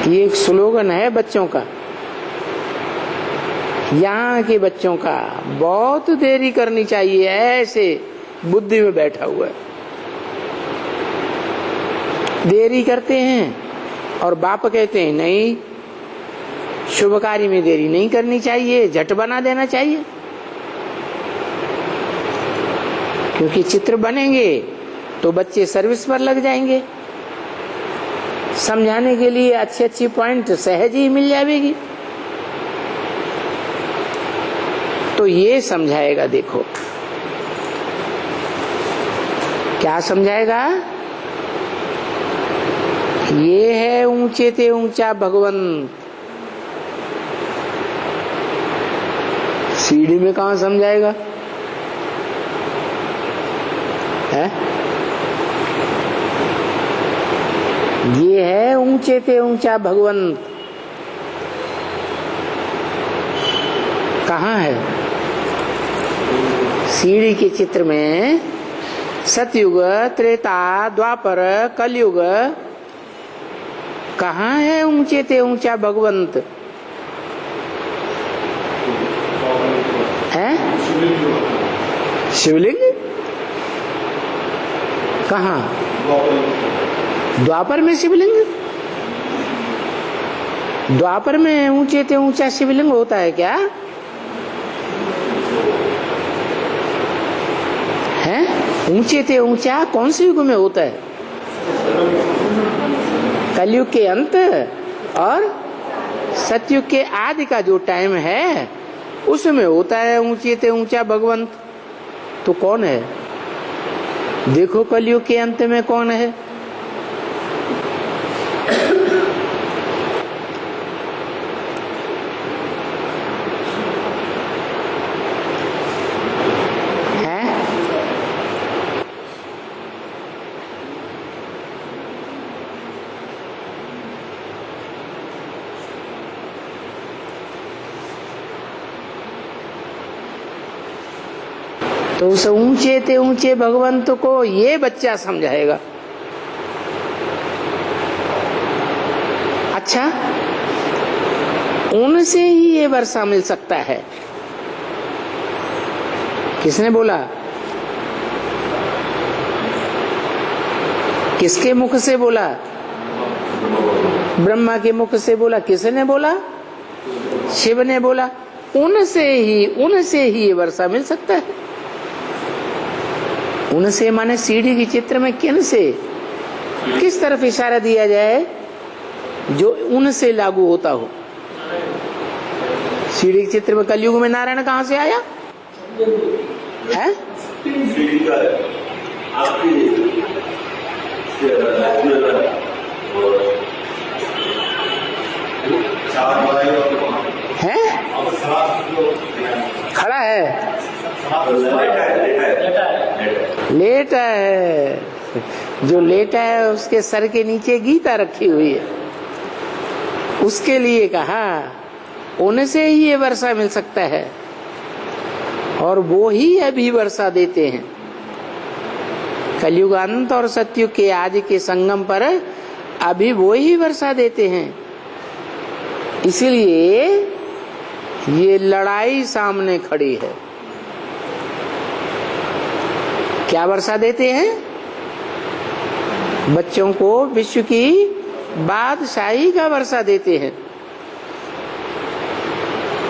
ये एक स्लोगन है बच्चों का, यहाँ के बच्चों का। बहुत देरी करनी चाहिए, ऐसे बुद्धि में बैठा हुआ है। देरी करते हैं और बाप कहते हैं नहीं, शुभ कार्य में देरी नहीं करनी चाहिए, झट बना देना चाहिए। क्योंकि चित्र बनेंगे तो बच्चे सर्विस पर लग जाएंगे, समझाने के लिए अच्छी अच्छी पॉइंट सहज ही मिल जाएगी। तो ये समझाएगा, देखो क्या समझाएगा। ये है ऊंचे ते ऊंचा भगवंत। सीढ़ी में कहां समझाएगा है? ये है ऊंचे ते ऊंचा भगवंत। कहाँ है? सीढ़ी के चित्र में सतयुग, त्रेता, द्वापर, कलयुग, कहाँ है ऊंचे ते ऊंचा भगवंत है? शिवलिंग कहाँ? द्वापर में शिवलिंग। द्वापर में ऊंचे ते ऊंचा शिवलिंग होता है क्या? है? ऊंचे ते ऊंचा कौन से युग में होता है? कलयुग के अंत और सतयुग के आदि का जो टाइम है उसमें होता है ऊंचे ते ऊंचा भगवंत। तो कौन है? देखो कलयुग के अंत में कौन है? तो उस ऊंचे ते ऊंचे भगवंत को ये बच्चा समझाएगा। अच्छा, उनसे ही ये वर्षा मिल सकता है। किसने बोला? किसके मुख से बोला? ब्रह्मा के मुख से बोला। किसने बोला? शिव ने बोला। उनसे ही ये वर्षा मिल सकता है। उनसे माने सीढ़ी के चित्र में किन से, किस तरफ इशारा दिया जाए जो उनसे लागू होता हो? सीढ़ी के चित्र में कलयुग में नारायण कहाँ से आया है? खड़ा है, लेटा है। जो लेटा है उसके सर के नीचे गीता रखी हुई है। उसके लिए कहा उनसे ही ये वर्षा मिल सकता है और वो ही अभी वर्षा देते हैं। कलयुग अंत और सतयुग के आदि के संगम पर अभी वो ही वर्षा देते हैं। इसीलिए ये लड़ाई सामने खड़ी है। क्या वर्षा देते हैं? बच्चों को विश्व की बादशाही का वर्षा देते हैं।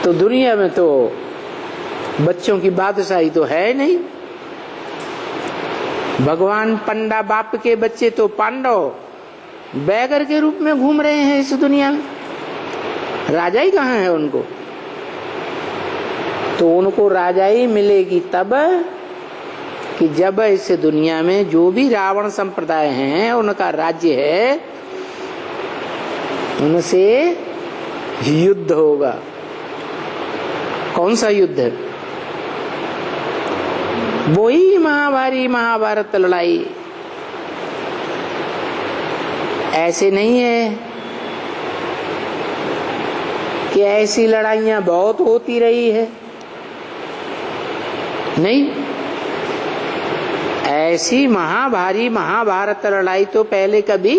तो दुनिया में तो बच्चों की बादशाही तो है नहीं। भगवान पंडा बाप के बच्चे तो पांडव बैगर के रूप में घूम रहे हैं इस दुनिया में। राजा ही कहाँ है उनको? तो उनको राजाई मिलेगी तब कि जब इस दुनिया में जो भी रावण संप्रदाय हैं उनका राज्य है, उनसे युद्ध होगा। कौन सा युद्ध है? वही महाभारी महाभारत लड़ाई। ऐसे नहीं है कि ऐसी लड़ाइयां बहुत होती रही है, नहीं। ऐसी महाभारी महाभारत लड़ाई तो पहले कभी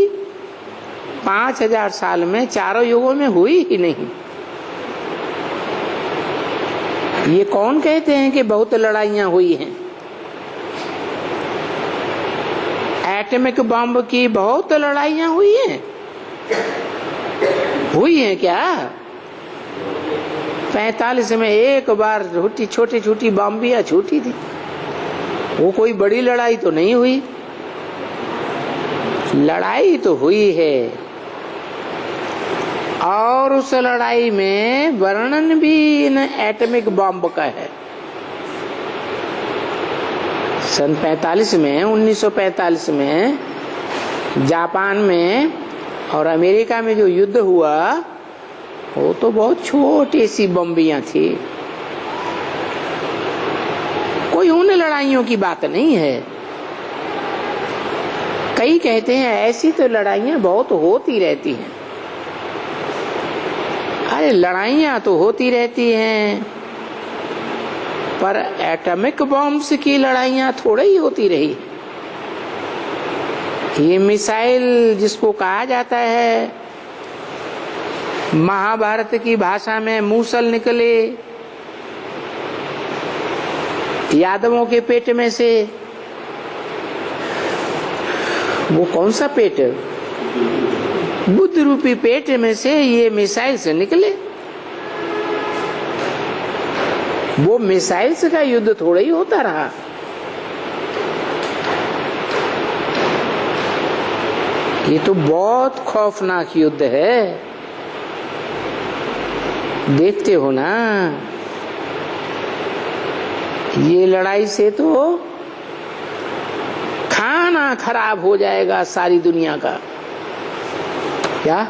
5000 साल में चारों युगों में हुई ही नहीं। ये कौन कहते हैं कि बहुत लड़ाइयां हुई हैं? एटॉमिक बम की बहुत लड़ाइयां हुई हैं। हुई हैं क्या? 45 में एक बार छोटी छोटी बम्बियां छूटी थी, वो कोई बड़ी लड़ाई तो नहीं हुई। लड़ाई तो हुई है, और उस लड़ाई में वर्णन भी इन एटॉमिक बम का है। सन 1945 में जापान में और अमेरिका में जो युद्ध हुआ, वो तो बहुत छोटी सी बम्बियां थी, कोई उन लड़ाइयों की बात नहीं है। कई कहते हैं ऐसी तो लड़ाइयां बहुत होती रहती हैं। अरे लड़ाइयां तो होती रहती हैं, पर एटॉमिक बॉम्ब्स की लड़ाइयां थोड़ी ही होती रही। ये मिसाइल जिसको कहा जाता है, महाभारत की भाषा में मूसल निकले यादवों के पेट में से। वो कौन सा पेट? बुद्ध रूपी पेट में से ये मिसाइल से निकले। वो मिसाइल से का युद्ध थोड़ा ही होता रहा। ये तो बहुत खौफनाक युद्ध है, देखते हो ना। ये लड़ाई से तो खाना खराब हो जाएगा सारी दुनिया का। क्या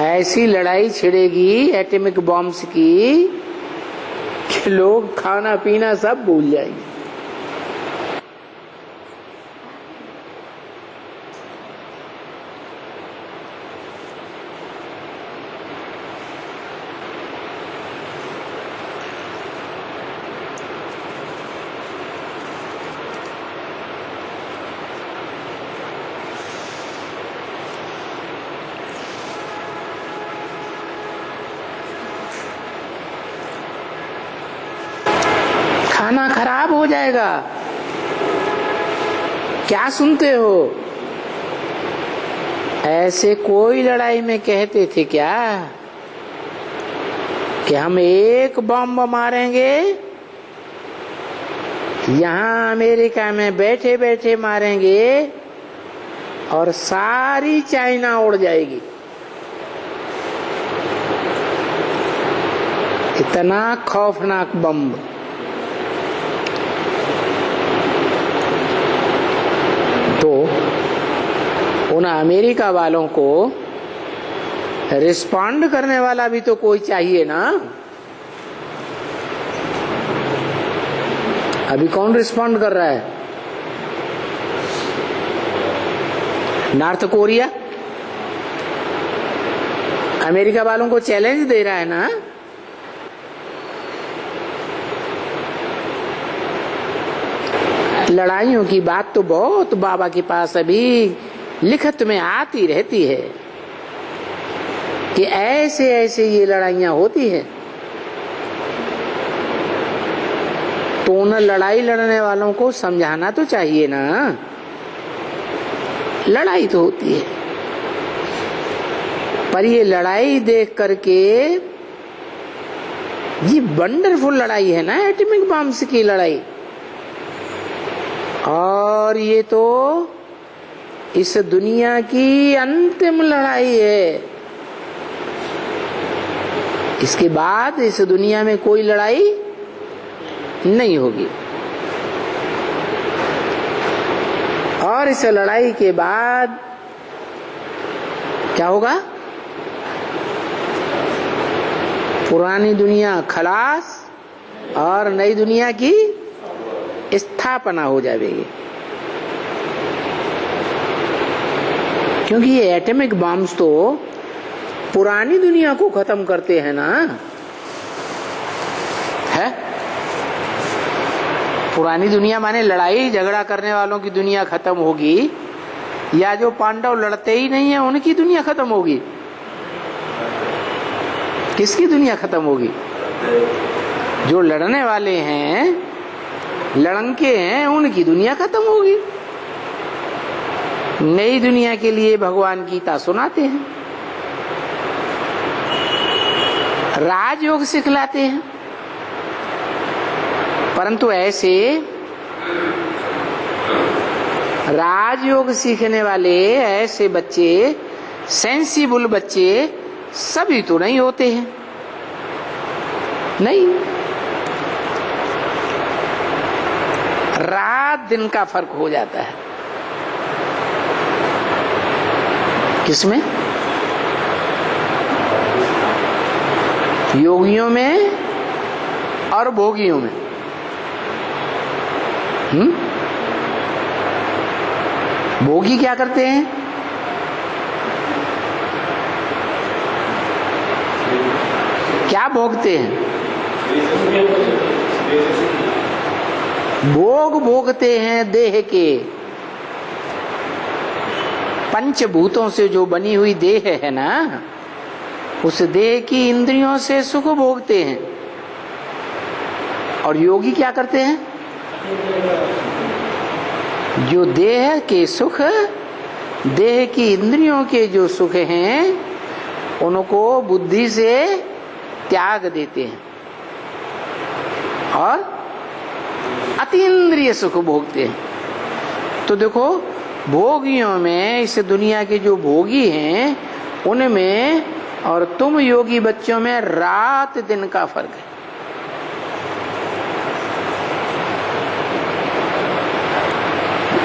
ऐसी लड़ाई छिड़ेगी एटॉमिक बॉम्ब्स की कि लोग खाना पीना सब भूल जाएंगे। खाना खराब हो जाएगा। क्या सुनते हो? ऐसे कोई लड़ाई में कहते थे क्या कि हम एक बम मारेंगे, यहां अमेरिका में बैठे बैठे मारेंगे और सारी चाइना उड़ जाएगी? इतना खौफनाक बम। तो उन अमेरिका वालों को रिस्पॉन्ड करने वाला भी तो कोई चाहिए ना। अभी कौन रिस्पॉन्ड कर रहा है? नॉर्थ कोरिया अमेरिका वालों को चैलेंज दे रहा है ना। लड़ाइयों की बात तो बहुत बाबा के पास अभी लिखत में आती रहती है कि ऐसे ऐसे ये लड़ाइयां होती हैं। तो उन लड़ाई लड़ने वालों को समझाना तो चाहिए ना। लड़ाई तो होती है, पर ये लड़ाई देख करके, ये वंडरफुल लड़ाई है ना एटॉमिक बॉम्ब्स की लड़ाई। और ये तो इस दुनिया की अंतिम लड़ाई है। इसके बाद इस दुनिया में कोई लड़ाई नहीं होगी। और इस लड़ाई के बाद क्या होगा? पुरानी दुनिया खलास और नई दुनिया की स्थापना हो जाएगी। क्योंकि ये एटॉमिक बॉम्ब्स तो पुरानी दुनिया को खत्म करते हैं ना। है पुरानी दुनिया माने लड़ाई झगड़ा करने वालों की दुनिया खत्म होगी, या जो पांडव लड़ते ही नहीं है उनकी दुनिया खत्म होगी? किसकी दुनिया खत्म होगी? जो लड़ने वाले हैं, लड़के हैं, उनकी दुनिया खत्म होगी। नई दुनिया के लिए भगवान गीता सुनाते हैं, राजयोग सिखलाते हैं, परंतु ऐसे राजयोग सीखने वाले ऐसे बच्चे, सेंसिबल बच्चे सभी तो नहीं होते हैं। नहीं, रात दिन का फर्क हो जाता है। किसमें? योगियों में और भोगियों में। भोगी क्या करते हैं? क्या भोगते हैं? भोग भोगते हैं देह के। पंचभूतों से जो बनी हुई देह है ना, उस देह की इंद्रियों से सुख भोगते हैं। और योगी क्या करते हैं? जो देह के सुख, देह की इंद्रियों के जो सुख हैं, उनको बुद्धि से त्याग देते हैं और अतीन्द्रिय सुख भोगते हैं। तो देखो, भोगियों में, इस दुनिया के जो भोगी हैं उनमें और तुम योगी बच्चों में रात दिन का फर्क है।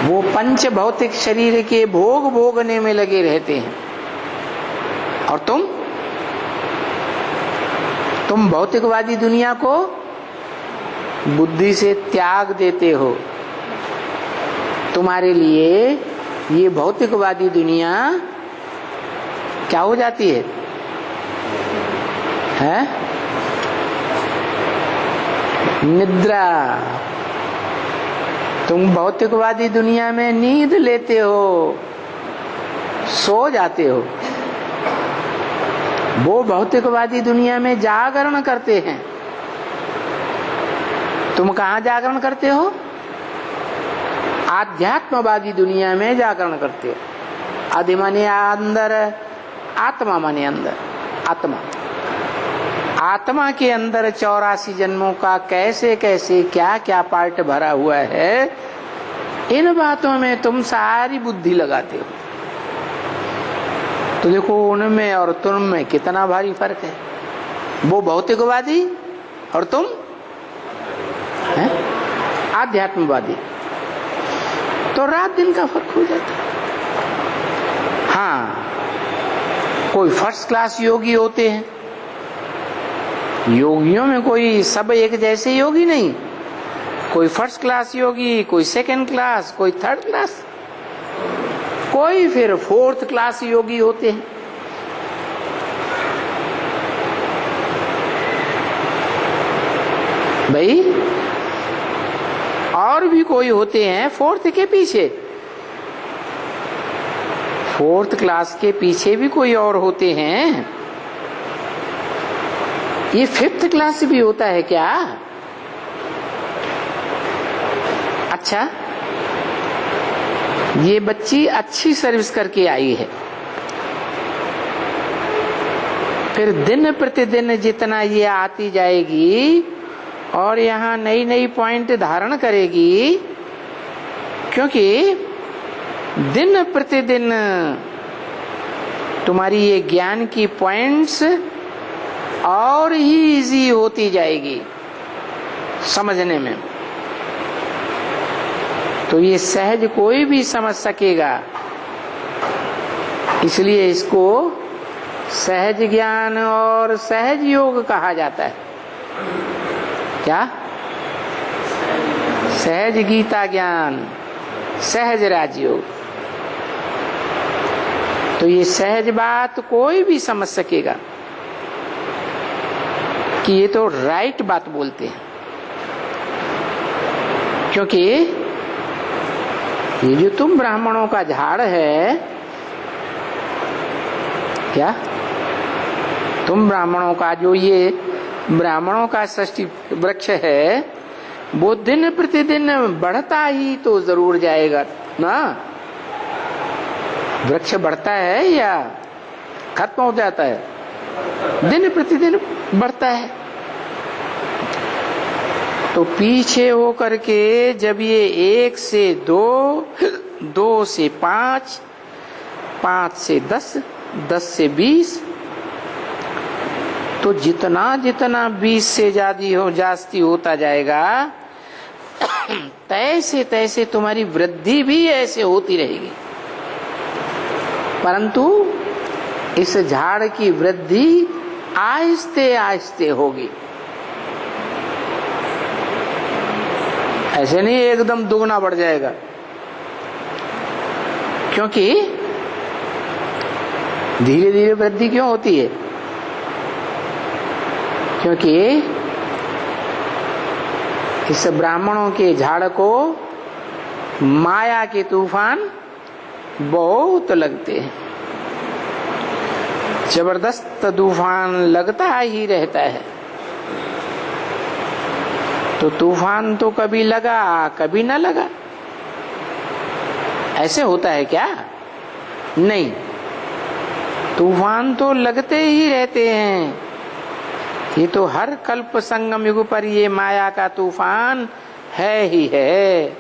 वो पंच भौतिक शरीर के भोग भोगने में लगे रहते हैं और तुम भौतिकवादी दुनिया को बुद्धि से त्याग देते हो। तुम्हारे लिए ये भौतिकवादी दुनिया क्या हो जाती है? निद्रा। तुम भौतिकवादी दुनिया में नींद लेते हो, सो जाते हो। वो भौतिकवादी दुनिया में जागरण करते हैं। तुम कहाँ जागरण करते हो? आध्यात्मवादी दुनिया में जागरण करते हो। आदि माने अंदर, आत्मा माने अंदर। आत्मा के अंदर 84 जन्मों का कैसे कैसे क्या क्या पार्ट भरा हुआ है, इन बातों में तुम सारी बुद्धि लगाते हो। तो देखो, उनमें और तुम में कितना भारी फर्क है। वो भौतिकवादी और तुम हैं आध्यात्मवादी। तो रात दिन का फर्क हो जाता है। हाँ, कोई फर्स्ट क्लास योगी होते हैं। योगियों में कोई सब एक जैसे योगी नहीं। कोई फर्स्ट क्लास योगी, कोई सेकंड क्लास, कोई थर्ड क्लास, कोई फिर फोर्थ क्लास योगी होते हैं। भाई, और भी कोई होते हैं फोर्थ के पीछे। फोर्थ क्लास के पीछे भी कोई और होते हैं। ये फिफ्थ क्लास भी होता है क्या? अच्छा, ये बच्ची अच्छी सर्विस करके आई है, फिर दिन प्रतिदिन जितना ये आती जाएगी और यहाँ नई नई पॉइंट धारण करेगी, क्योंकि दिन प्रतिदिन तुम्हारी ये ज्ञान की पॉइंट्स और ही इजी होती जाएगी समझने में। तो ये सहज कोई भी समझ सकेगा, इसलिए इसको सहज ज्ञान और सहज योग कहा जाता है। क्या? सहज गीता ज्ञान, सहज राजयोग। तो ये सहज बात कोई भी समझ सकेगा कि ये तो राइट बात बोलते हैं, क्योंकि ये जो तुम ब्राह्मणों का झाड़ है, क्या तुम ब्राह्मणों का जो ये ब्राह्मणों का षष्ठी वृक्ष है, वो दिन प्रतिदिन बढ़ता ही तो जरूर जाएगा ना। वृक्ष बढ़ता है या खत्म हो जाता है? दिन प्रतिदिन बढ़ता है। तो पीछे हो करके जब ये 1 से 2, 2 से 5, 5 से 10, 10 से 20, तो जितना जितना 20 से जास्ती होता जाएगा, तैसे तैसे तुम्हारी वृद्धि भी ऐसे होती रहेगी। परंतु इस झाड़ की वृद्धि आहिस्ते आहिस्ते होगी, ऐसे नहीं एकदम दुगना बढ़ जाएगा। क्योंकि धीरे धीरे वृद्धि क्यों होती है? क्योंकि इस ब्राह्मणों के झाड़ को माया के तूफान बहुत लगते हैं, जबरदस्त तूफान लगता ही रहता है। तो तूफान तो कभी लगा कभी न लगा, ऐसे होता है क्या? नहीं, तूफान तो लगते ही रहते हैं। ये तो हर कल्प संगम युग पर ये माया का तूफान है ही है।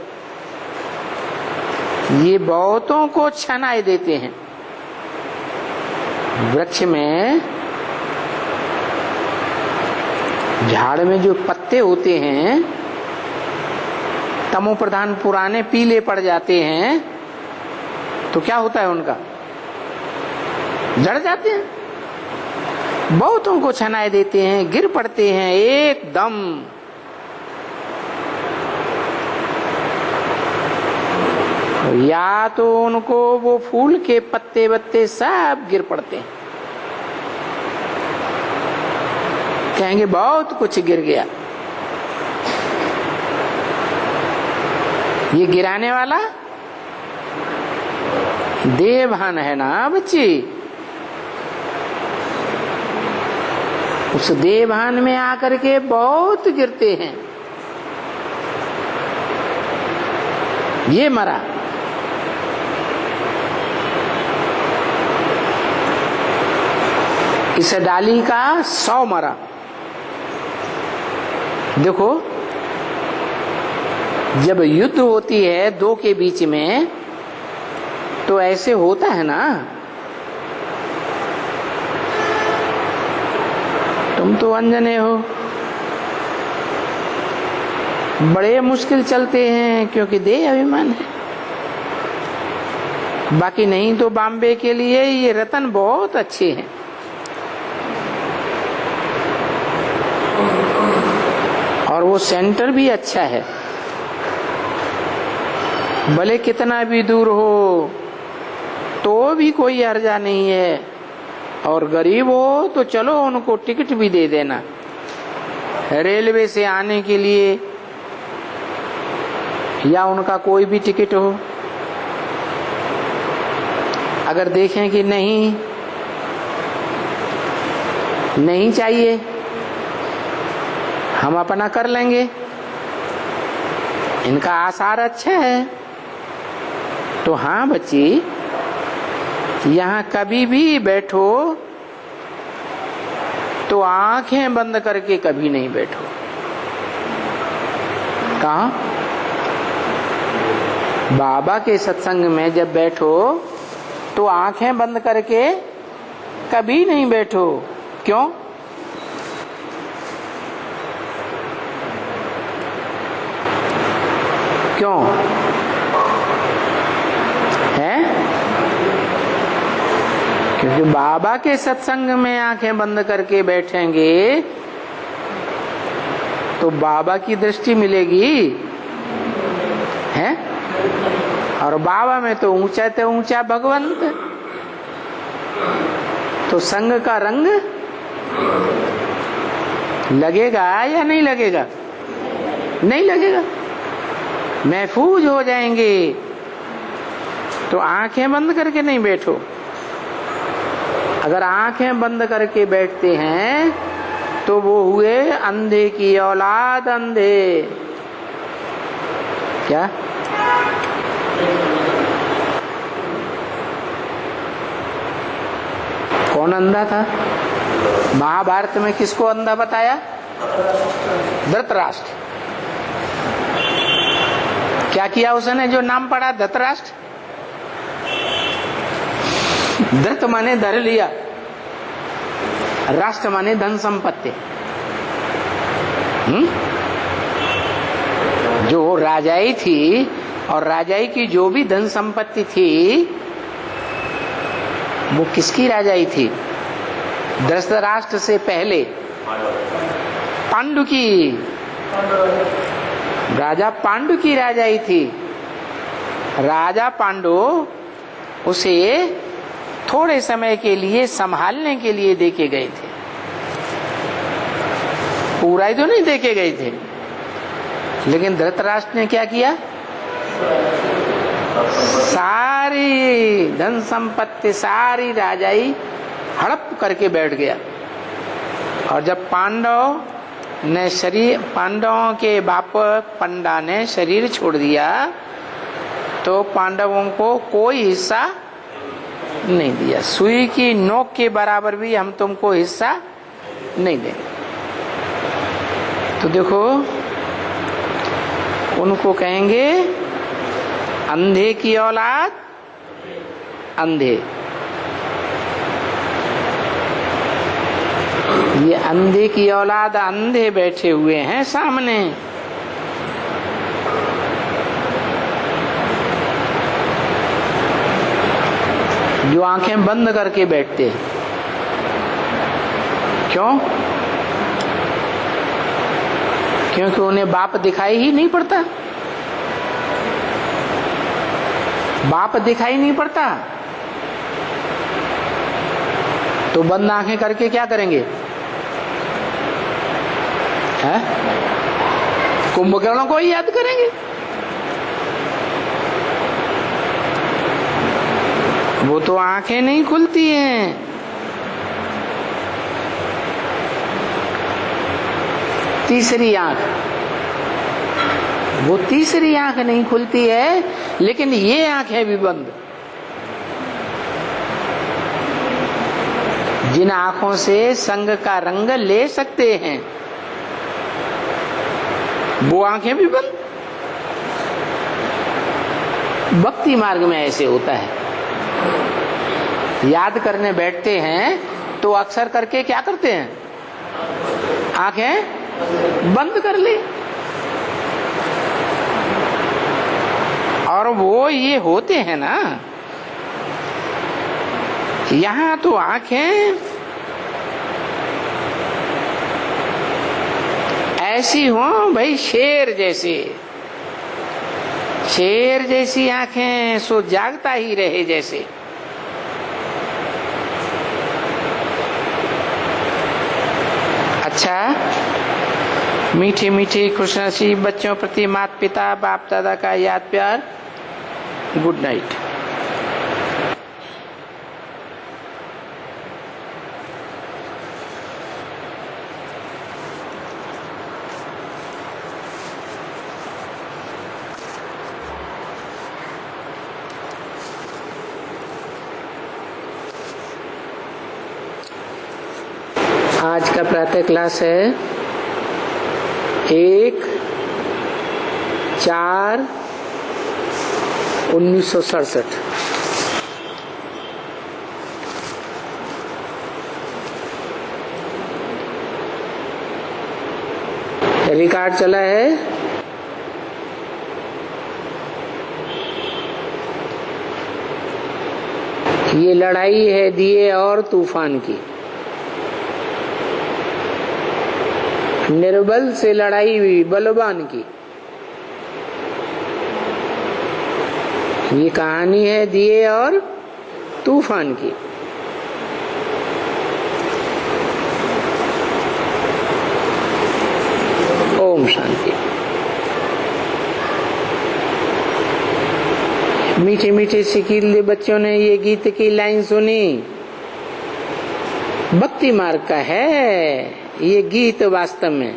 ये बहुतों को छनाए देते हैं। वृक्ष में, झाड़ में जो पत्ते होते हैं तमो प्रधान पुराने पीले पड़ जाते हैं, तो क्या होता है उनका? जड़ जाते हैं, बहुतों को छनाए देते हैं, गिर पड़ते हैं एकदम। या तो उनको वो फूल के पत्ते वत्ते सब गिर पड़ते हैं, कहेंगे बहुत कुछ गिर गया। ये गिराने वाला देवभान है ना बच्ची, उस देवभान में आकर के बहुत गिरते हैं। ये मरा, इस डाली का 100 मरा। देखो, जब युद्ध होती है दो के बीच में, तो ऐसे होता है ना। तुम तो अनजाने हो, बड़े मुश्किल चलते हैं क्योंकि देह अभिमान है। बाकी नहीं तो बॉम्बे के लिए ये रतन बहुत अच्छे हैं। और वो सेंटर भी अच्छा है, भले कितना भी दूर हो तो भी कोई हर्जा नहीं है। और गरीब हो तो चलो उनको टिकट भी दे देना, रेलवे से आने के लिए, या उनका कोई भी टिकट हो। अगर देखें कि नहीं चाहिए, हम अपना कर लेंगे, इनका आसार अच्छा है, तो हाँ बच्ची, यहाँ कभी भी बैठो तो आंखें बंद करके कभी नहीं बैठो। कहाँ? बाबा के सत्संग में जब बैठो तो आंखें बंद करके कभी नहीं बैठो। क्यों? क्यों है? क्योंकि बाबा के सत्संग में आंखें बंद करके बैठेंगे तो बाबा की दृष्टि मिलेगी है। और बाबा में तो ऊंचा भगवंत, तो संग का रंग लगेगा या नहीं लगेगा? नहीं लगेगा, महफूज हो जाएंगे। तो आंखें बंद करके नहीं बैठो। अगर आंखें बंद करके बैठते हैं तो वो हुए अंधे की औलाद अंधे। क्या? कौन अंधा था? महाभारत में किसको अंधा बताया? धृतराष्ट्र। क्या किया उसने जो नाम पड़ा धृतराष्ट्र? धृत माने धर लिया, राष्ट्र माने धन संपत्ति। जो राजाई थी और राजाई की जो भी धन संपत्ति थी वो किसकी राजाई थी? धृतराष्ट्र से पहले पांडु की, राजा पांडु की राजाई थी। राजा पांडु उसे थोड़े समय के लिए संभालने के लिए देके गए थे, पूरा ही तो नहीं देके गए थे। लेकिन धृतराष्ट्र ने क्या किया? सारी धन संपत्ति, सारी राजाई हड़प करके बैठ गया। और जब पांडवों के बाप पंडा ने शरीर छोड़ दिया तो पांडवों को कोई हिस्सा नहीं दिया। सुई की नोक के बराबर भी हम तुमको हिस्सा नहीं देंगे। तो देखो उनको कहेंगे अंधे की औलाद अंधे। ये अंधे की औलाद अंधे बैठे हुए हैं सामने। जो आंखें बंद करके बैठते हैं। क्यों? क्योंकि उन्हें बाप दिखाई ही नहीं पड़ता। बाप दिखाई नहीं पड़ता तो बंद आंखें करके क्या करेंगे? है? कुंभकर्णों को ही याद करेंगे। वो तो आंखें नहीं खुलती हैं। तीसरी आंख, वो तीसरी आंख नहीं खुलती है, लेकिन ये आंखें भी बंद। जिन आंखों से संग का रंग ले सकते हैं वो आंखें भी बंद। भक्ति मार्ग में ऐसे होता है। याद करने बैठते हैं तो अक्सर करके क्या करते हैं? आंखें बंद कर ली। और वो ये होते हैं ना, यहां तो आंखें ऐसी हो भाई शेर जैसी, शेर जैसी आंखें, सो जागता ही रहे जैसे। अच्छा, मीठी मीठी खुशनसीब बच्चों प्रति माता पिता बाप दादा का याद प्यार। Good night. आज का प्रातः क्लास है 1/4/1967। रिकॉर्ड चला है। ये लड़ाई है दिए और तूफान की। निर्बल से लड़ाई हुई बलवान की। ये कहानी है दिए और तूफान की। ओम शांति। मीठे मीठे सिकीले बच्चों ने ये गीत की लाइन सुनी, भक्ति मार्ग का है ये गीत वास्तव में।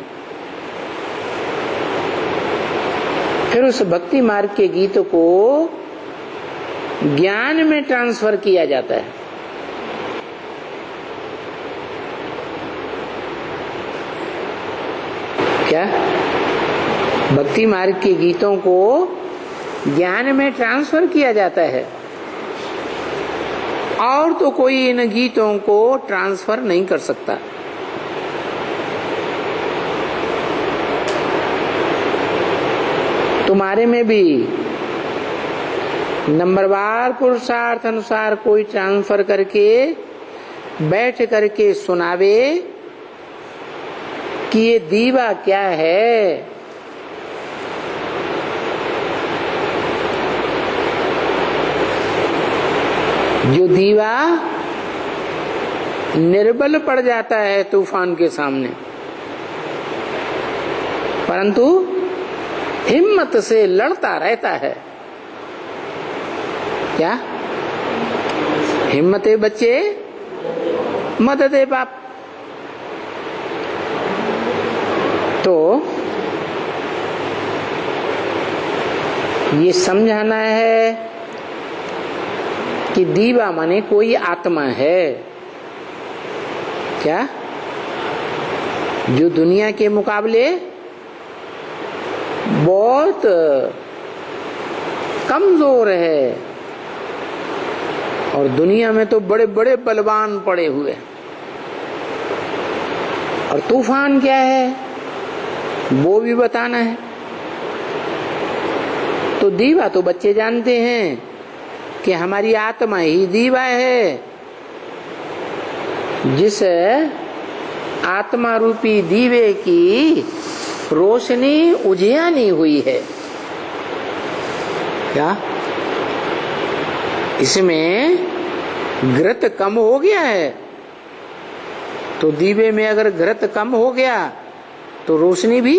फिर उस भक्ति मार्ग के गीत को ज्ञान में ट्रांसफर किया जाता है। क्या भक्ति मार्ग के गीतों को ज्ञान में ट्रांसफर किया जाता है, और तो कोई इन गीतों को ट्रांसफर नहीं कर सकता। तुम्हारे में भी नंबरवार पुरुषार्थ अनुसार कोई ट्रांसफर करके बैठ करके सुनावे कि ये दीवा क्या है, जो दीवा निर्बल पड़ जाता है तूफान के सामने, परंतु हिम्मत से लड़ता रहता है। क्या हिम्मत है बच्चे, मदद है बाप। तो ये समझाना है कि दीवा माने कोई आत्मा है। क्या जो दुनिया के मुकाबले बहुत कमजोर है, और दुनिया में तो बड़े बड़े बलवान पड़े हुए। और तूफान क्या है वो भी बताना है। तो दीवा तो बच्चे जानते हैं कि हमारी आत्मा ही दीवा है, जिस आत्मा रूपी दीवे की रोशनी उजियानी हुई है। क्या इसमें घृत कम हो गया है, तो दीवे में अगर घृत कम हो गया तो रोशनी भी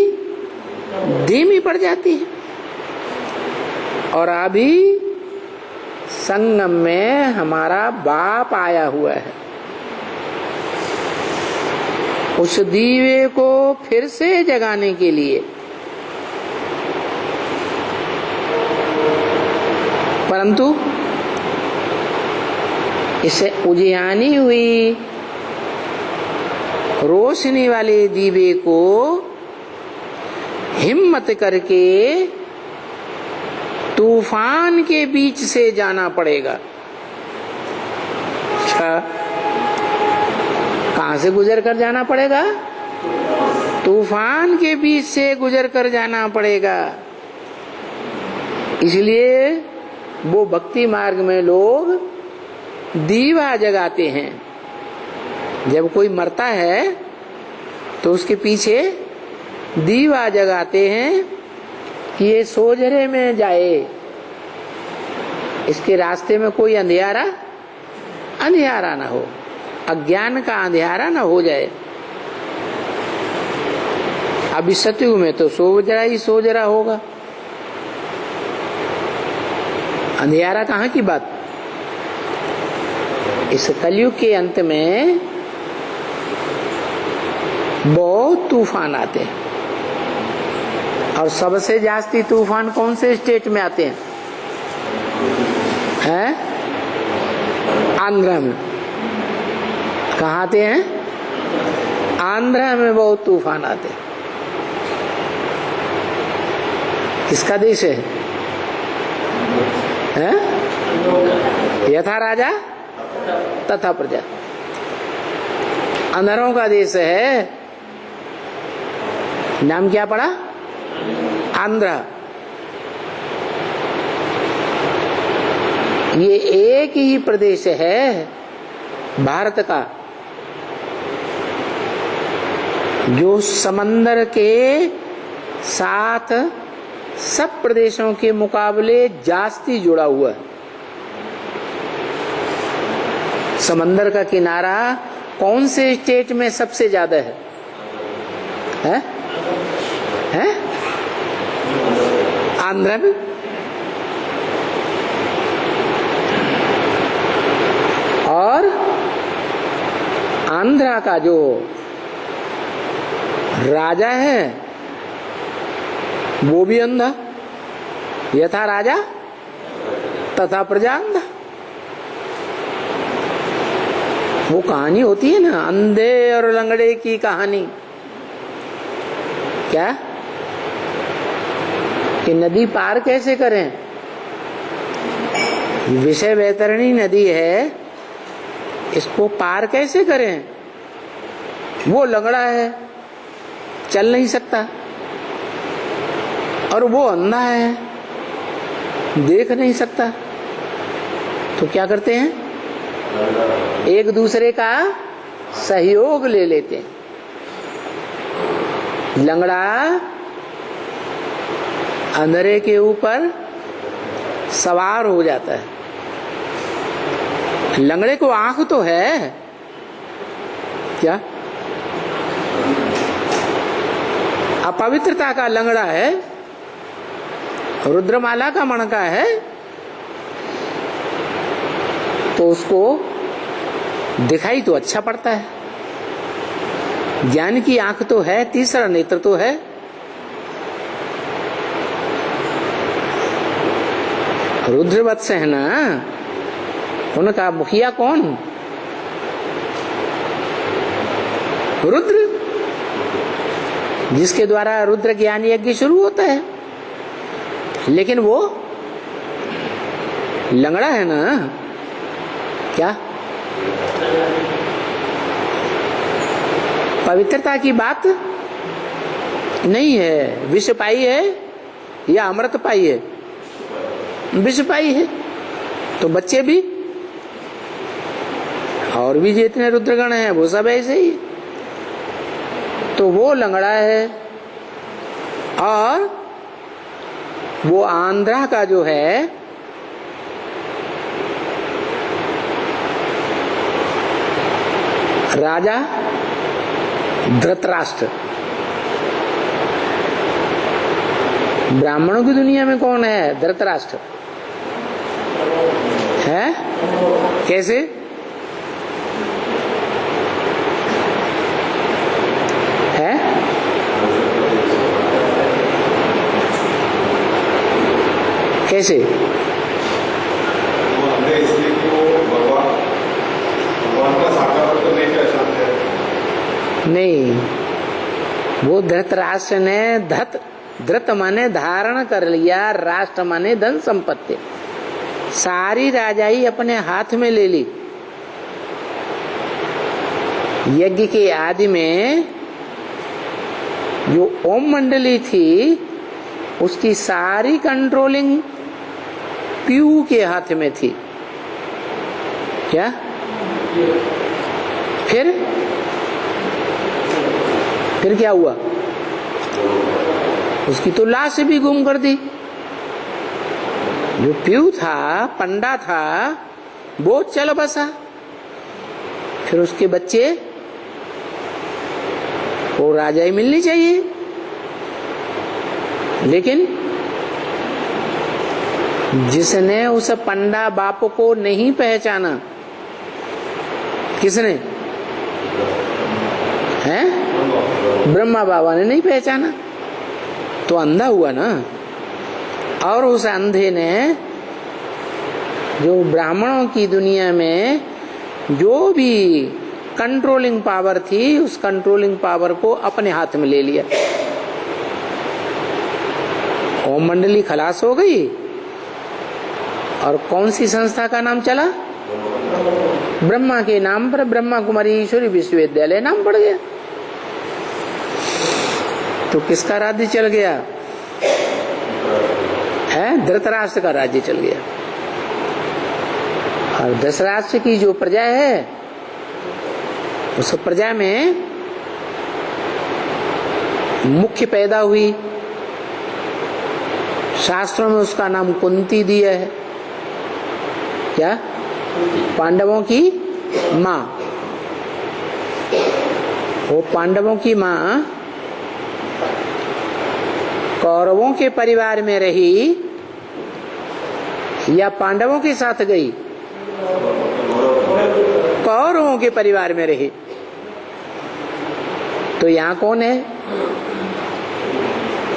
धीमी पड़ जाती है। और अभी संगम में हमारा बाप आया हुआ है, उस दीवे को फिर से जगाने के लिए। परंतु इसे उजियानी हुई रोशनी वाले दीवे को हिम्मत करके तूफान के बीच से जाना पड़ेगा। अच्छा, कहां से गुजर कर जाना पड़ेगा? तूफान के बीच से गुजर कर जाना पड़ेगा। इसलिए वो भक्ति मार्ग में लोग दीवा जगाते हैं। जब कोई मरता है तो उसके पीछे दीवा जगाते हैं कि ये सोजरे में जाए, इसके रास्ते में कोई अंधियारा ना हो, अज्ञान का अंधियारा ना हो जाए। अभी सतयुग में तो सोजरा ही सोजरा होगा, अंधियारा कहाँ की बात। इस कलयुग के अंत में बहुत तूफान आते हैं, और सबसे जास्ती तूफान कौन से स्टेट में आते हैं? आंध्र में। कहाँ आते हैं? आंध्र में बहुत तूफान आते हैं। किसका देश है? यथा राजा तथा प्रजा। अंधरों का देश है। नाम क्या पड़ा? आंध्र। ये एक ही प्रदेश है भारत का जो समंदर के साथ सब प्रदेशों के मुकाबले जास्ती जुड़ा हुआ है। समंदर का किनारा कौन से स्टेट में सबसे ज्यादा है? आंध्र में। आंध्रा का जो राजा है वो भी अंधा, यथा राजा तथा प्रजा अंधा। वो कहानी होती है ना, अंधे और लंगड़े की कहानी, क्या कि नदी पार कैसे करें। विषय वैतरणी नदी है, इसको पार कैसे करें। वो लंगड़ा है, चल नहीं सकता, और वो अंधा है, देख नहीं सकता। तो क्या करते हैं, एक दूसरे का सहयोग ले लेते हैं। लंगड़ा अंधेरे के ऊपर सवार हो जाता है। लंगड़े को आंख तो है क्या, अपवित्रता का लंगड़ा है, रुद्रमाला का मणका है, तो उसको दिखाई तो अच्छा पड़ता है। ज्ञान की आंख तो है, तीसरा नेत्र तो है। रुद्रवत्स है ना, उनका मुखिया कौन, रुद्र, जिसके द्वारा रुद्र ज्ञान यज्ञ शुरू होता है। लेकिन वो लंगड़ा है ना, क्या पवित्रता की बात नहीं है। विष पाई है या अमृत पाई है, विष पाई है। तो बच्चे भी और भी जितने रुद्रगण हैं वो सब ऐसे ही। तो वो लंगड़ा है, और वो आंध्रा का जो है राजा धृतराष्ट्र। ब्राह्मणों की दुनिया में कौन है, धृतराष्ट्र है। कैसे, है कैसे, नहीं, वो धृतराष्ट्र ने धृत माने धारण कर लिया, राष्ट्र माने धन संपत्ति, सारी राजाई अपने हाथ में ले ली। यज्ञ के आदि में जो ओम मंडली थी उसकी सारी कंट्रोलिंग पीयू के हाथ में थी। क्या फिर क्या हुआ, उसकी तो लाश भी गुम कर दी। जो पीयू था, पंडा था, वो चल बसा। फिर उसके बच्चे वो राजा ही मिलनी चाहिए। लेकिन जिसने उस पंडा बाप को नहीं पहचाना, किसने है, ब्रह्मा बाबा ने नहीं पहचाना, तो अंधा हुआ ना। और उस अंधे ने जो ब्राह्मणों की दुनिया में जो भी कंट्रोलिंग पावर थी, उस कंट्रोलिंग पावर को अपने हाथ में ले लिया। ओम मंडली खलास हो गई, और कौन सी संस्था का नाम चला, ब्रह्मा के नाम पर ब्रह्मा कुमारी ईश्वरी विश्वविद्यालय नाम पड़ गया। तो किसका राज्य चल गया है, धृतराष्ट्र का राज्य चल गया। और धृतराष्ट्र की जो प्रजा है, उस प्रजा में मुख्य पैदा हुई, शास्त्रों में उसका नाम कुंती दिया है। क्या, पांडवों की माँ। वो पांडवों की माँ कौरवों के परिवार में रही या पांडवों के साथ गई, कौरवों के परिवार में रही। तो यहाँ कौन है?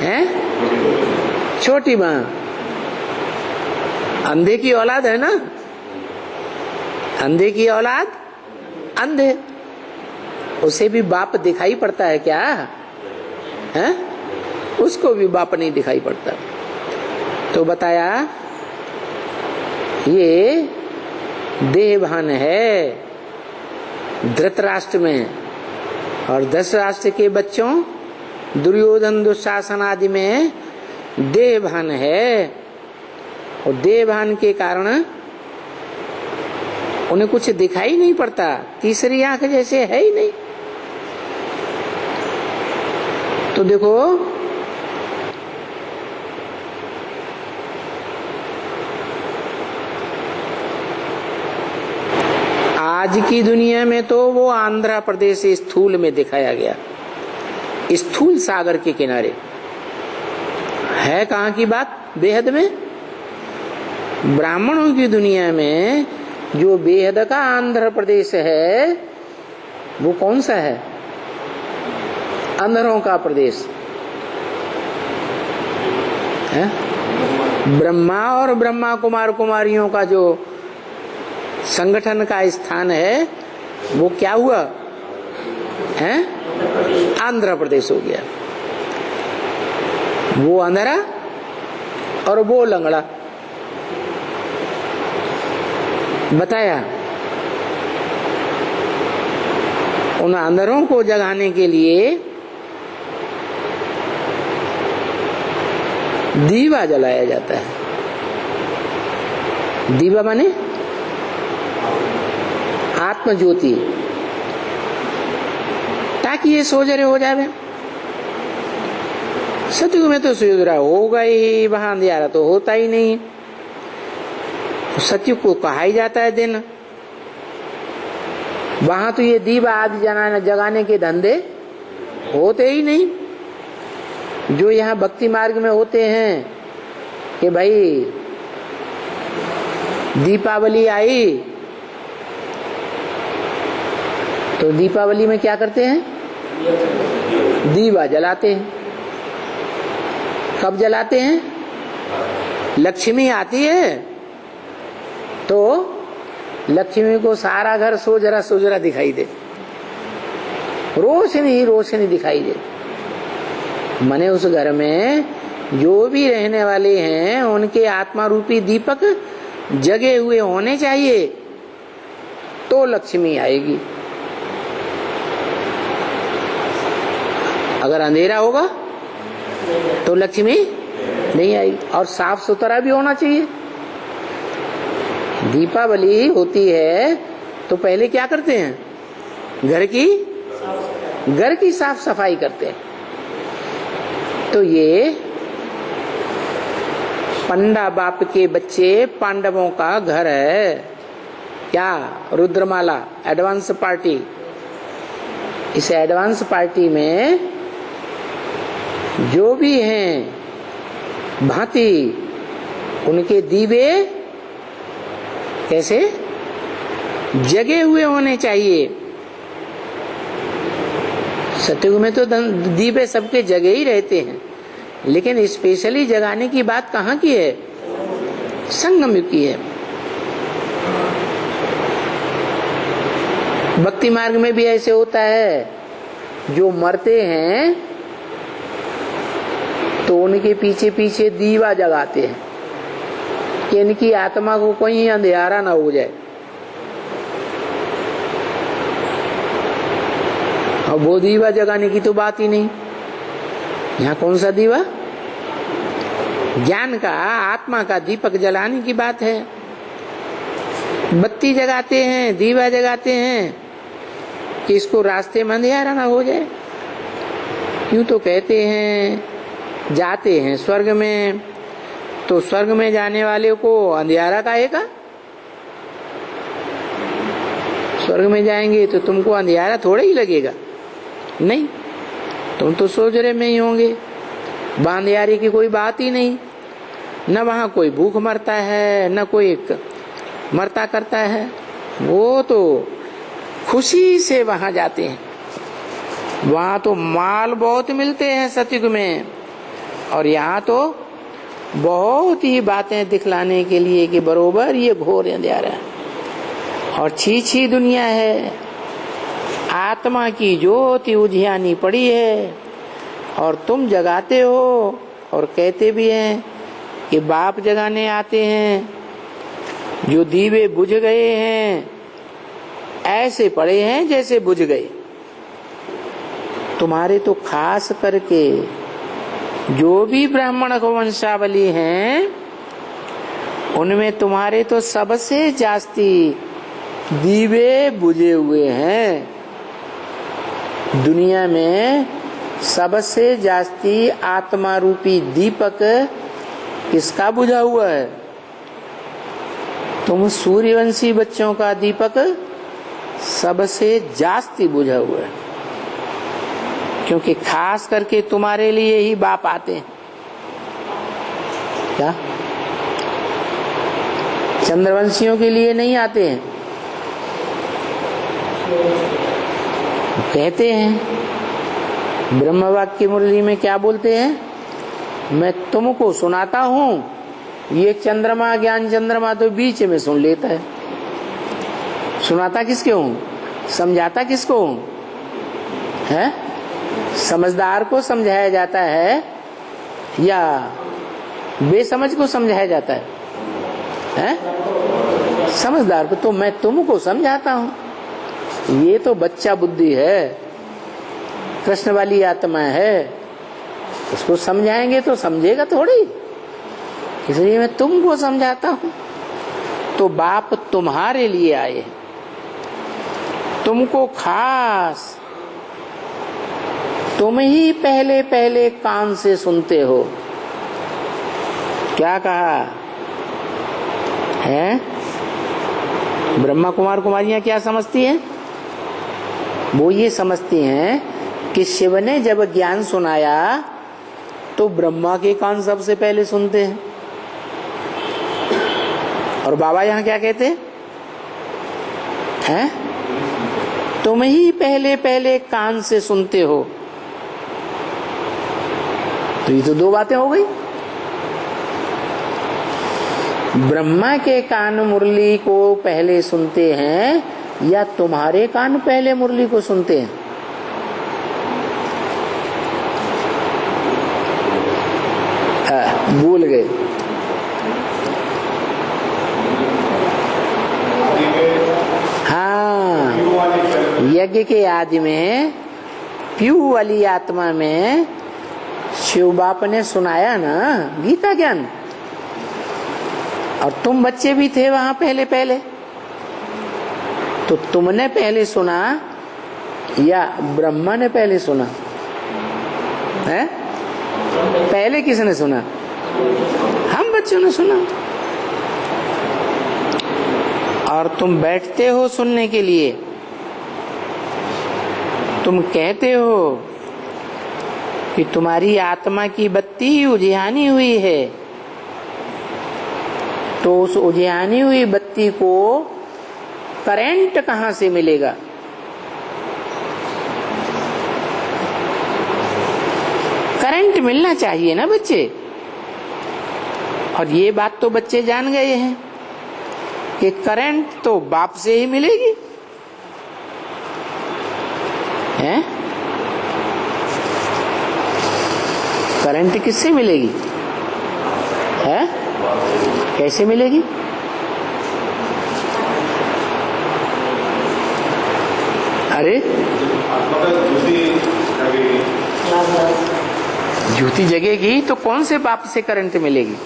हैं? छोटी माँ। अंधे की औलाद है ना, अंधे की औलाद अंधे, उसे भी बाप दिखाई पड़ता है क्या? है? उसको भी बाप नहीं दिखाई पड़ता। तो बताया ये देहभान है धृतराष्ट्र में, और धृतराष्ट्र के बच्चों दुर्योधन दुशासन आदि में देहभान है, और देहभान के कारण उन्हें कुछ दिखाई नहीं पड़ता, तीसरी आंख जैसे है ही नहीं। तो देखो आज की दुनिया में तो वो आंध्र प्रदेश स्थूल में दिखाया गया, स्थूल सागर के किनारे है। कहाँ की बात? बेहद में। ब्राह्मणों की दुनिया में जो बेहद का आंध्र प्रदेश है वो कौन सा है? अंधरों का प्रदेश है। ब्रह्मा और ब्रह्मा कुमार कुमारियों का जो संगठन का स्थान है वो क्या हुआ है? आंध्र प्रदेश हो गया। वो अंधरा और वो लंगड़ा। बताया उन अंधरों को जगाने के लिए दीवा जलाया जाता है। दीवा माने आत्म ज्योति, ताकि ये सोजरे हो जावे। सतयुग में तो सोजरा होगा ही, वहां अंधियारा तो होता ही नहीं। सतयुग को कहा ही जाता है दिन। वहां तो ये दीवा आदि जगाने के धंधे होते ही नहीं। जो यहाँ भक्ति मार्ग में होते हैं कि भाई दीपावली आई तो दीपावली में क्या करते हैं? दीवा जलाते हैं। कब जलाते हैं? लक्ष्मी आती है तो लक्ष्मी को सारा घर सोजरा सोजरा दिखाई दे, रोशनी ही रोशनी दिखाई दे। मने उस घर में जो भी रहने वाले हैं उनके आत्मा रूपी दीपक जगे हुए होने चाहिए, तो लक्ष्मी आएगी। अगर अंधेरा होगा तो लक्ष्मी नहीं आएगी। और साफ सुथरा भी होना चाहिए। दीपावली होती है तो पहले क्या करते हैं? घर की साफ सफाई करते हैं। तो ये पंडा बाप के बच्चे पांडवों का घर है। क्या? रुद्रमाला एडवांस पार्टी। इस एडवांस पार्टी में जो भी हैं भांति उनके दीवे कैसे जगे हुए होने चाहिए। सतयुग में तो दीवे सबके जगे ही रहते हैं, लेकिन स्पेशली जगाने की बात कहाँ की है? संगम युग की है। भक्ति मार्ग में भी ऐसे होता है, जो मरते हैं तो उनके पीछे पीछे दीवा जगाते हैं कि इनकी आत्मा को कोई अंधियारा ना हो जाए। और वो दीवा जगाने की तो बात ही नहीं। यहाँ कौन सा दीवा? ज्ञान का, आत्मा का दीपक जलाने की बात है। बत्ती जगाते हैं, दीवा जगाते हैं कि इसको रास्ते में अंधियारा ना हो जाए। यूं तो कहते हैं जाते हैं स्वर्ग में, तो स्वर्ग में जाने वाले को अंधियारा काहेगा? स्वर्ग में जाएंगे तो तुमको अंधियारा थोड़ा ही लगेगा। नहीं, तुम तो सोजरे में ही होंगे। अंधियारे की कोई बात ही नहीं। न वहां कोई भूख मरता है, न कोई मरता करता है। वो तो खुशी से वहां जाते हैं। वहां तो माल बहुत मिलते हैं सतयुग में, और यहाँ तो बहुत ही बातें दिखलाने के लिए कि बरोबर ये घोर अंधेरा है और छी दुनिया है। आत्मा की ज्योति उजियानी पड़ी है और तुम जगाते हो और कहते भी हैं कि बाप जगाने आते हैं। जो दीवे बुझ गए हैं ऐसे पड़े हैं जैसे बुझ गए। तुम्हारे तो खास करके जो भी ब्राह्मण वंशावली हैं उनमें तुम्हारे तो सबसे जास्ती दीवे बुझे हुए हैं। दुनिया में सबसे जास्ती आत्मा रूपी दीपक किसका बुझा हुआ है? तुम सूर्यवंशी बच्चों का दीपक सबसे जास्ती बुझा हुआ है, क्योंकि खास करके तुम्हारे लिए ही बाप आते हैं। क्या चंद्रवंशियों के लिए नहीं आते हैं? कहते हैं ब्रह्मवाक्य मुरली में क्या बोलते हैं? मैं तुमको सुनाता हूँ, ये चंद्रमा ज्ञान चंद्रमा तो बीच में सुन लेता है। सुनाता किसके हूँ? समझाता किसको हूँ? है समझदार को समझाया जाता है या बेसमझ को समझाया जाता है? हैं? समझदार को। तो मैं तुमको समझाता हूँ, ये तो बच्चा बुद्धि है, कृष्ण वाली आत्मा है, उसको समझाएंगे तो समझेगा थोड़ी, इसलिए मैं तुमको समझाता हूँ। तो बाप तुम्हारे लिए आए, तुमको खास, तुम ही पहले पहले कान से सुनते हो। क्या कहा है? ब्रह्मा कुमार कुमारियां क्या समझती हैं? वो ये समझती हैं कि शिव ने जब ज्ञान सुनाया तो ब्रह्मा के कान सबसे पहले सुनते हैं। और बाबा यहाँ क्या कहते हैं? तुम ही पहले पहले कान से सुनते हो। तो ये तो दो बातें हो गई। ब्रह्मा के कान मुरली को पहले सुनते हैं या तुम्हारे कान पहले मुरली को सुनते हैं? भूल गए। हाँ, यज्ञ के आदि में पीयू वाली आत्मा में शिव बाप ने सुनाया ना गीता ज्ञान, और तुम बच्चे भी थे वहां पहले पहले। तो तुमने पहले सुना या ब्रह्मा ने पहले सुना? है पहले किसने सुना? हम बच्चों ने सुना। और तुम बैठते हो सुनने के लिए, तुम कहते हो कि तुम्हारी आत्मा की बत्ती उजियानी हुई है, तो उस उजियानी हुई बत्ती को करंट कहां से मिलेगा? करंट मिलना चाहिए ना बच्चे। और ये बात तो बच्चे जान गए हैं कि करंट तो बाप से ही मिलेगी। हैं? करंट किससे मिलेगी? है? कैसे मिलेगी? अरे ज्योति जगेगी तो कौन से बाप से करंट मिलेगी?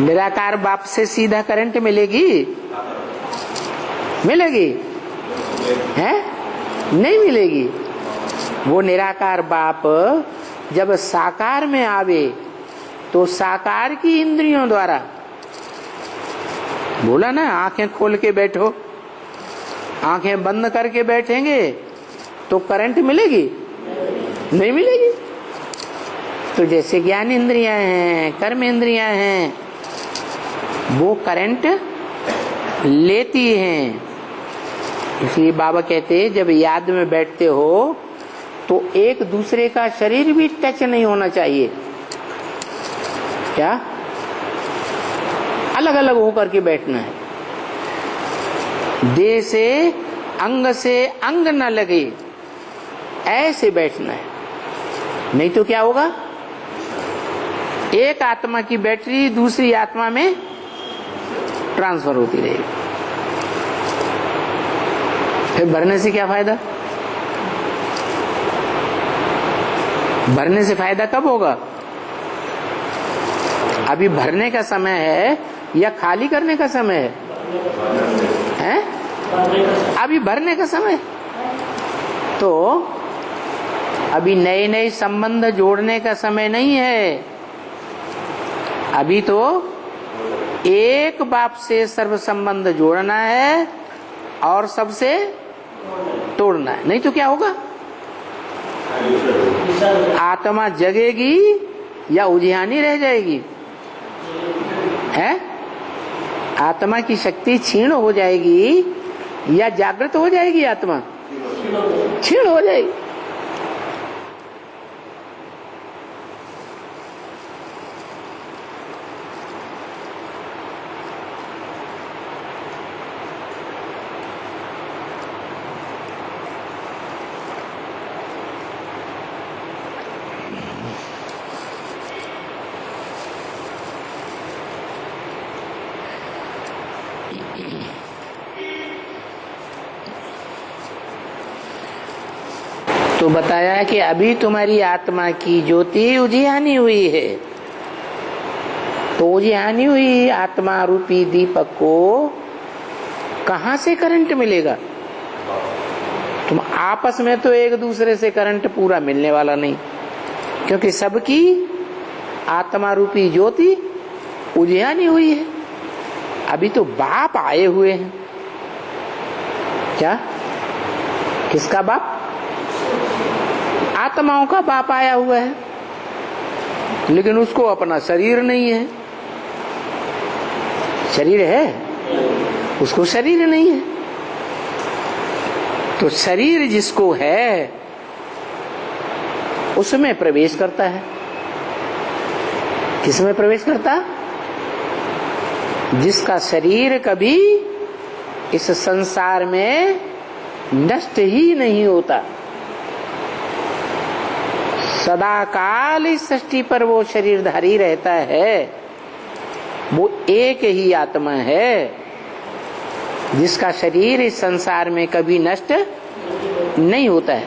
निराकार बाप से सीधा करंट मिलेगी? मिलेगी? है? नहीं मिलेगी। वो निराकार बाप जब साकार में आवे तो साकार की इंद्रियों द्वारा, बोला ना आंखें खोल के बैठो, आंखें बंद करके बैठेंगे तो करंट मिलेगी? नहीं मिलेगी। तो जैसे ज्ञान इंद्रियां हैं, कर्म इंद्रियां हैं, वो करंट लेती हैं इसलिए बाबा कहते हैं जब याद में बैठते हो तो एक दूसरे का शरीर भी टच नहीं होना चाहिए। क्या? अलग अलग होकर के बैठना है। देह से अंग न लगे, ऐसे बैठना है। नहीं तो क्या होगा, एक आत्मा की बैटरी दूसरी आत्मा में ट्रांसफर होती रहेगी। फिर भरने से क्या फायदा? भरने से फायदा कब होगा? अभी भरने का समय है या खाली करने का समय है? अभी भरने का समय। तो अभी नए नए संबंध जोड़ने का समय नहीं है। अभी तो एक बाप से सर्व संबंध जोड़ना है और सबसे तोड़ना है। नहीं तो क्या होगा, आत्मा जगेगी या उजियानी रह जाएगी? है? आत्मा की शक्ति क्षीण हो जाएगी या जागृत हो जाएगी? आत्मा क्षीण हो जाएगी। तो बताया कि अभी तुम्हारी आत्मा की ज्योति उजियानी हुई है। तो उजियानी हुई आत्मा रूपी दीपक को कहां से करंट मिलेगा? तुम आपस में तो एक दूसरे से करंट पूरा मिलने वाला नहीं, क्योंकि सबकी आत्मा रूपी ज्योति उजियानी हुई है। अभी तो बाप आए हुए हैं। क्या? किसका बाप? आत्माओं का बाप आया हुआ है, लेकिन उसको अपना शरीर नहीं है। शरीर है, उसको शरीर नहीं है। तो शरीर जिसको है उसमें प्रवेश करता है। किसमें प्रवेश करता? जिसका शरीर कभी इस संसार में नष्ट ही नहीं होता, सदा काल इस सृष्टि पर वो शरीरधारी रहता है। वो एक ही आत्मा है जिसका शरीर इस संसार में कभी नष्ट नहीं होता है,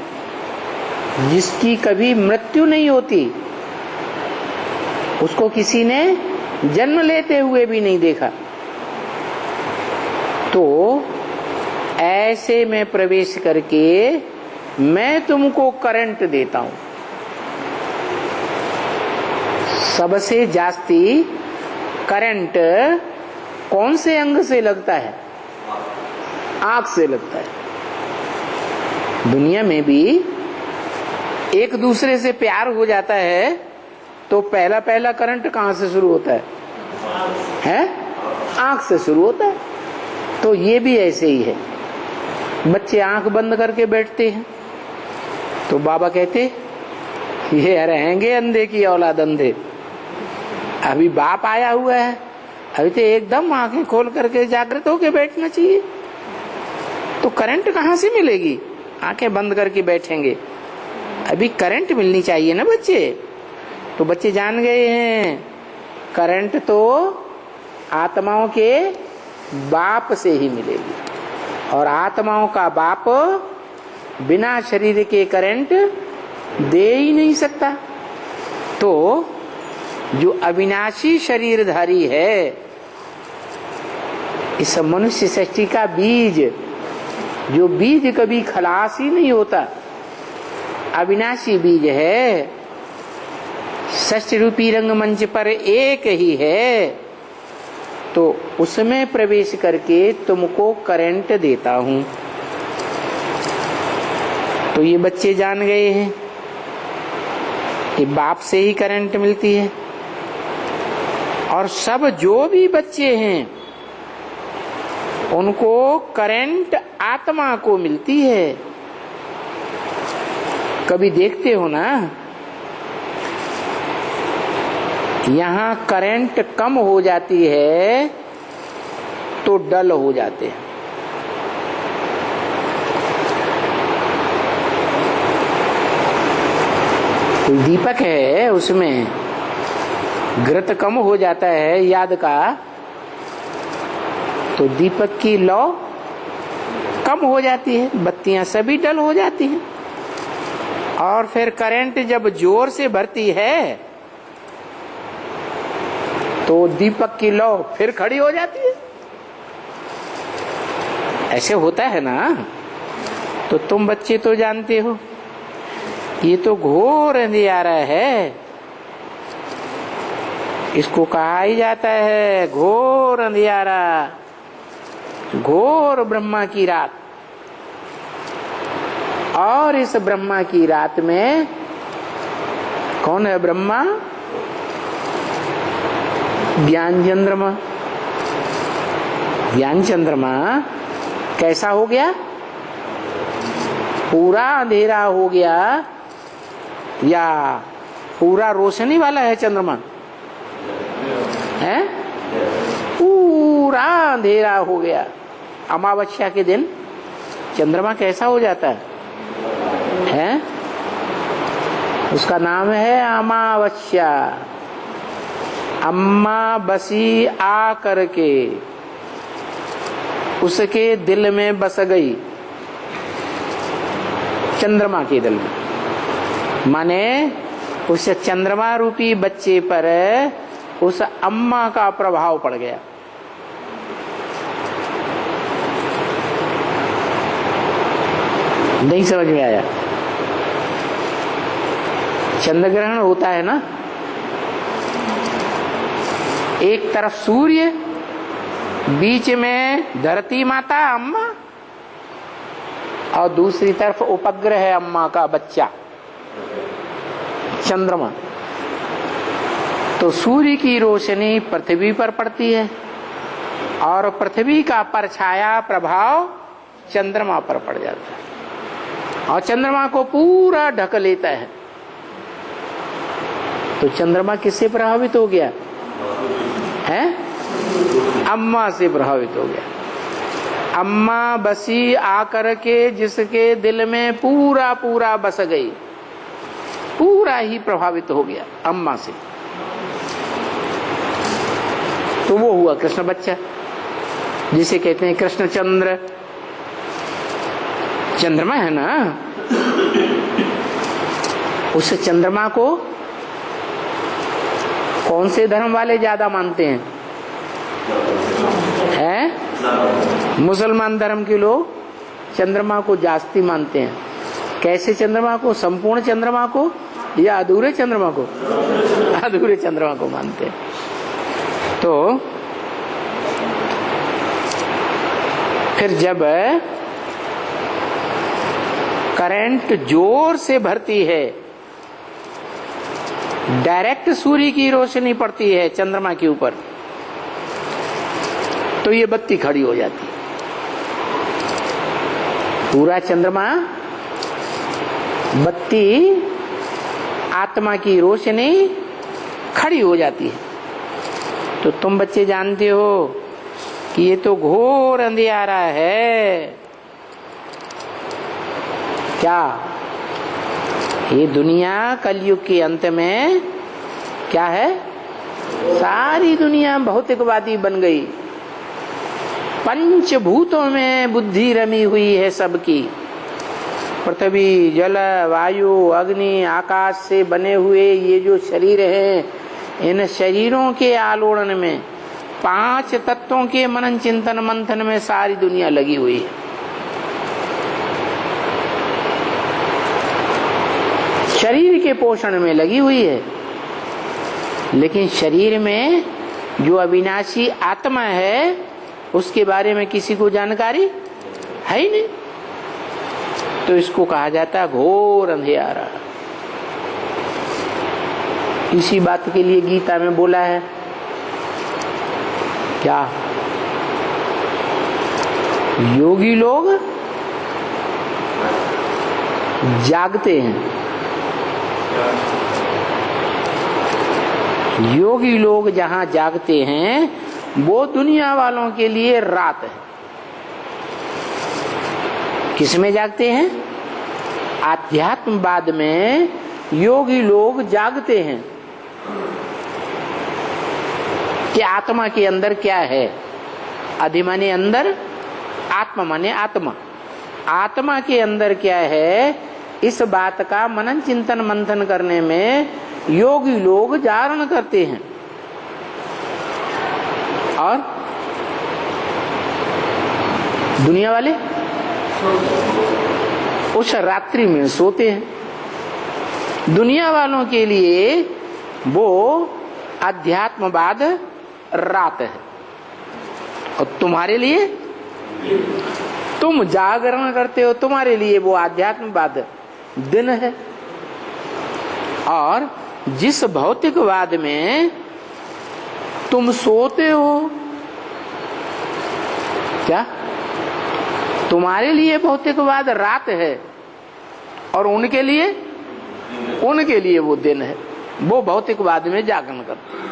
जिसकी कभी मृत्यु नहीं होती। उसको किसी ने जन्म लेते हुए भी नहीं देखा। तो ऐसे में प्रवेश करके मैं तुमको करंट देता हूं। सबसे जास्ती करंट कौन से अंग से लगता है? आंख से लगता है। दुनिया में भी एक दूसरे से प्यार हो जाता है तो पहला पहला करंट कहां से शुरू होता है? हैं? आंख से शुरू होता है। तो ये भी ऐसे ही है। बच्चे आंख बंद करके बैठते हैं तो बाबा कहते ये रहेंगे अंधे की औलाद अंधे। अभी बाप आया हुआ है, अभी तो एकदम आंखें खोल करके जागृत होके बैठना चाहिए। तो करंट कहां से मिलेगी? आंखें बंद करके बैठेंगे। अभी करंट मिलनी चाहिए ना बच्चे। तो बच्चे जान गए हैं करंट तो आत्माओं के बाप से ही मिलेगी, और आत्माओं का बाप बिना शरीर के करंट दे ही नहीं सकता। तो जो अविनाशी शरीरधारी है, इस मनुष्य सृष्टि का बीज, जो बीज कभी खलास ही नहीं होता, अविनाशी बीज है, षष्ठ रूपी रंगमंच पर एक ही है, तो उसमें प्रवेश करके तुमको करंट देता हूं। तो ये बच्चे जान गए हैं कि बाप से ही करंट मिलती है। और सब जो भी बच्चे हैं उनको करंट आत्मा को मिलती है। कभी देखते हो ना, यहाँ करंट कम हो जाती है तो डल हो जाते हैं। कोई दीपक है, उसमें घृत कम हो जाता है याद का, तो दीपक की लौ कम हो जाती है, बत्तियां सभी डल हो जाती हैं। और फिर करंट जब जोर से भरती है तो दीपक की लौ फिर खड़ी हो जाती है। ऐसे होता है ना। तो तुम बच्चे तो जानते हो, ये तो घोर अंधियारा है, इसको कहा ही जाता है घोर अंधियारा, घोर ब्रह्मा की रात। और इस ब्रह्मा की रात में कौन है ब्रह्मा? ज्ञान चंद्रमा। ज्ञान चंद्रमा कैसा हो गया? पूरा अंधेरा हो गया या पूरा रोशनी वाला है चंद्रमा? है पूरा अंधेरा हो गया। अमावस्या के दिन चंद्रमा कैसा हो जाता है? उसका नाम है अमावस्या। अम्मा बसी आ करके उसके दिल में बस गई, चंद्रमा के दिल में। माने उस चंद्रमा रूपी बच्चे पर उस अम्मा का प्रभाव पड़ गया। नहीं समझ में आया? चंद्र ग्रहण होता है ना, एक तरफ सूर्य, बीच में धरती माता अम्मा, और दूसरी तरफ उपग्रह है अम्मा का बच्चा चंद्रमा। तो सूर्य की रोशनी पृथ्वी पर पड़ती है और पृथ्वी का परछाया प्रभाव चंद्रमा पर पड़ जाता है और चंद्रमा को पूरा ढक लेता है। तो चंद्रमा किससे प्रभावित हो गया है? अम्मा से प्रभावित हो गया। अम्मा बसी आकर के जिसके दिल में पूरा पूरा बस गई, पूरा ही प्रभावित हो गया अम्मा से। तो वो हुआ कृष्ण बच्चा, जिसे कहते हैं कृष्ण चंद्र। चंद्रमा है ना, उस चंद्रमा को कौन से धर्म वाले ज्यादा मानते हैं? मुसलमान धर्म के लोग चंद्रमा को जास्ती मानते हैं। कैसे चंद्रमा को? संपूर्ण चंद्रमा को या अधूरे चंद्रमा को? अधूरे चंद्रमा को मानते हैं। तो फिर जब करंट जोर से भरती है, डायरेक्ट सूर्य की रोशनी पड़ती है चंद्रमा के ऊपर, तो ये बत्ती खड़ी हो जाती है। पूरा चंद्रमा बत्ती आत्मा की रोशनी खड़ी हो जाती है। तो तुम बच्चे जानते हो कि ये तो घोर अंधियारा है। क्या ये दुनिया कलयुग के अंत में क्या है? सारी दुनिया भौतिकवादी बन गई। पंचभूतों में बुद्धि रमी हुई है सबकी। पृथ्वी, जल, वायु, अग्नि, आकाश से बने हुए ये जो शरीर हैं, इन शरीरों के आलोड़न में, 5 तत्वों के मनन चिंतन मंथन में सारी दुनिया लगी हुई है। शरीर के पोषण में लगी हुई है, लेकिन शरीर में जो अविनाशी आत्मा है उसके बारे में किसी को जानकारी है ही नहीं। तो इसको कहा जाता है घोर अंधियारा। इसी बात के लिए गीता में बोला है क्या? योगी लोग जागते हैं। योगी लोग जहां जागते हैं वो दुनिया वालों के लिए रात है। किसमें जागते हैं? आध्यात्मवाद में योगी लोग जागते हैं कि आत्मा के अंदर क्या है। अधिमाने अंदर, आत्मा माने आत्मा। आत्मा के अंदर क्या है, इस बात का मनन चिंतन मंथन करने में योगी लोग जागरण करते हैं। और दुनिया वाले उस रात्रि में सोते हैं। दुनिया वालों के लिए वो अध्यात्मवाद रात है, और तुम्हारे लिए, तुम जागरण करते हो, तुम्हारे लिए वो आध्यात्मवाद दिन है। और जिस भौतिकवाद में तुम सोते हो, क्या तुम्हारे लिए भौतिकवाद रात है और उनके लिए वो दिन है। वो भौतिकवाद में जागरण करते हैं।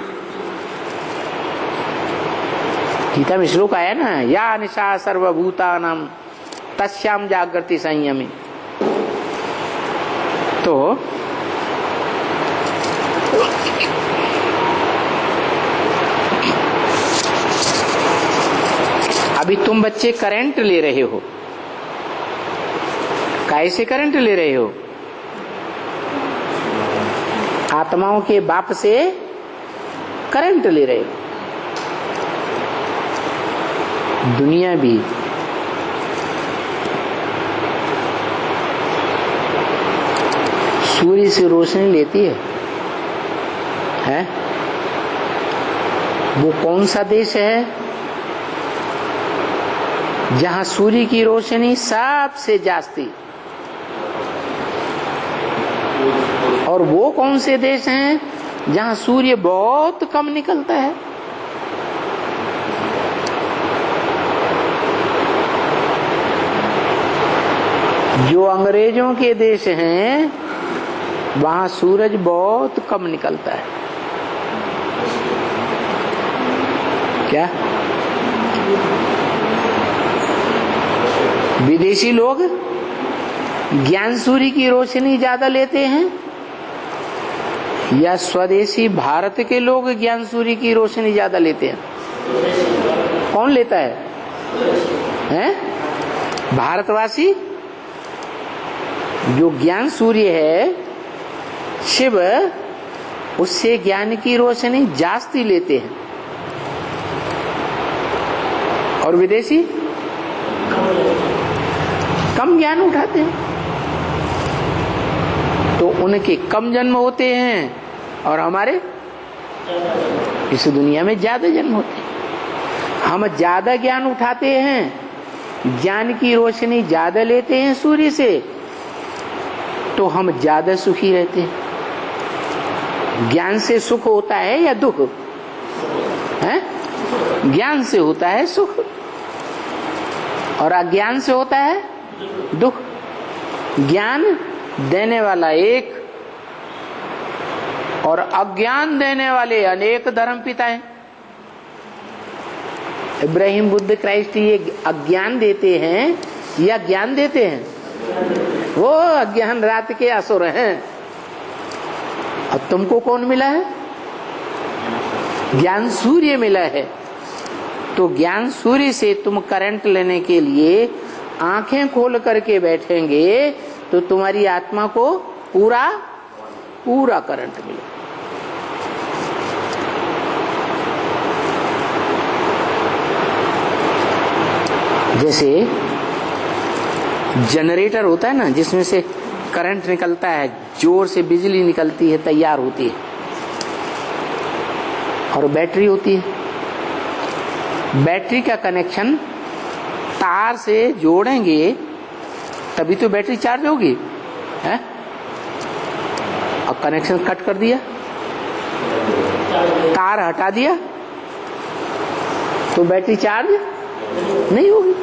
गीता में श्लोक आया ना, या निशा सर्वभूतानां तस्याम जागृति संयमी। तो अभी तुम बच्चे करंट ले रहे हो। कैसे करंट ले रहे हो? आत्माओं के बाप से करंट ले रहे हो। दुनिया भी सूर्य से रोशनी लेती है, हैं? वो कौन सा देश है जहां सूर्य की रोशनी सबसे जास्ती, और वो कौन से देश हैं जहां सूर्य बहुत कम निकलता है? जो अंग्रेजों के देश हैं वहां सूरज बहुत कम निकलता है। क्या विदेशी लोग ज्ञान सूर्य की रोशनी ज्यादा लेते हैं, या स्वदेशी भारत के लोग ज्ञान सूर्य की रोशनी ज्यादा लेते हैं? कौन लेता है? हैं? भारतवासी जो ज्ञान सूर्य है शिव, उससे ज्ञान की रोशनी जास्ती लेते हैं, और विदेशी कम ज्ञान उठाते हैं। तो उनके कम जन्म होते हैं और हमारे इस दुनिया में ज्यादा जन्म होते हैं। हम ज्यादा ज्ञान उठाते हैं, ज्ञान की रोशनी ज्यादा लेते हैं सूर्य से, तो हम ज्यादा सुखी रहते हैं। ज्ञान से सुख होता है या दुख है? ज्ञान से होता है सुख, और अज्ञान से होता है दुख। ज्ञान देने वाला एक और अज्ञान देने वाले अनेक धर्म पिता हैं। इब्राहिम, बुद्ध, क्राइस्ट ये अज्ञान देते हैं या ज्ञान देते हैं? वो अज्ञान रात के असुर हैं। अब तुमको कौन मिला है? ज्ञान सूर्य मिला है। तो ज्ञान सूर्य से तुम करंट लेने के लिए आंखें खोल करके बैठेंगे तो तुम्हारी आत्मा को पूरा पूरा करंट मिले। जैसे जनरेटर होता है ना, जिसमें से करंट निकलता है, जोर से बिजली निकलती है, तैयार होती है, और बैटरी होती है। बैटरी का कनेक्शन तार से जोड़ेंगे तभी तो बैटरी चार्ज होगी, है? और कनेक्शन कट कर दिया, तार हटा दिया, तो बैटरी चार्ज नहीं होगी।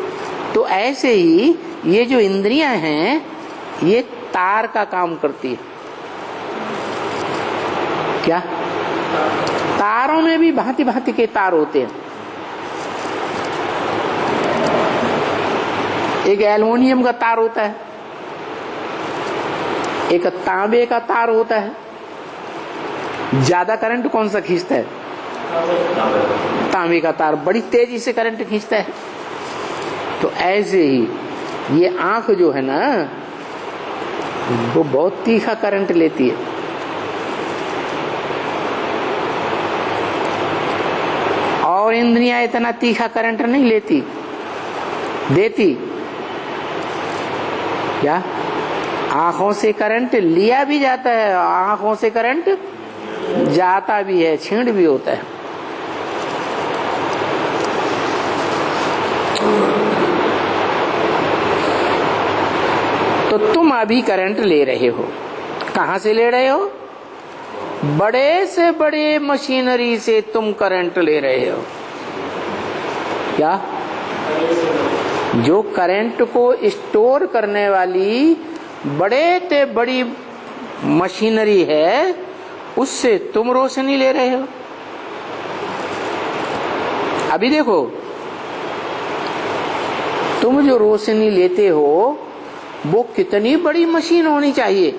तो ऐसे ही ये जो इंद्रियां हैं ये तार का काम करती है। क्या? तारों में भी भांति भांति के तार होते हैं। एक एल्युमिनियम का तार होता है, एक तांबे का तार होता है। ज्यादा करंट कौन सा खींचता है? तांबे का तार बड़ी तेजी से करंट खींचता है। तो ऐसे ही ये आंख जो है ना, वो बहुत तीखा करंट लेती है। और इंद्रियां इतना तीखा करंट नहीं लेती, देती। क्या? आंखों से करंट लिया भी जाता है, आंखों से करंट जाता भी है, छीण भी होता है। तो तुम अभी करंट ले रहे हो। कहां से ले रहे हो? बड़े से बड़े मशीनरी से तुम करंट ले रहे हो। क्या? जो करंट को स्टोर करने वाली बड़े से बड़ी मशीनरी है, उससे तुम रोशनी ले रहे हो। अभी देखो, तुम जो रोशनी लेते हो वो कितनी बड़ी मशीन होनी चाहिए।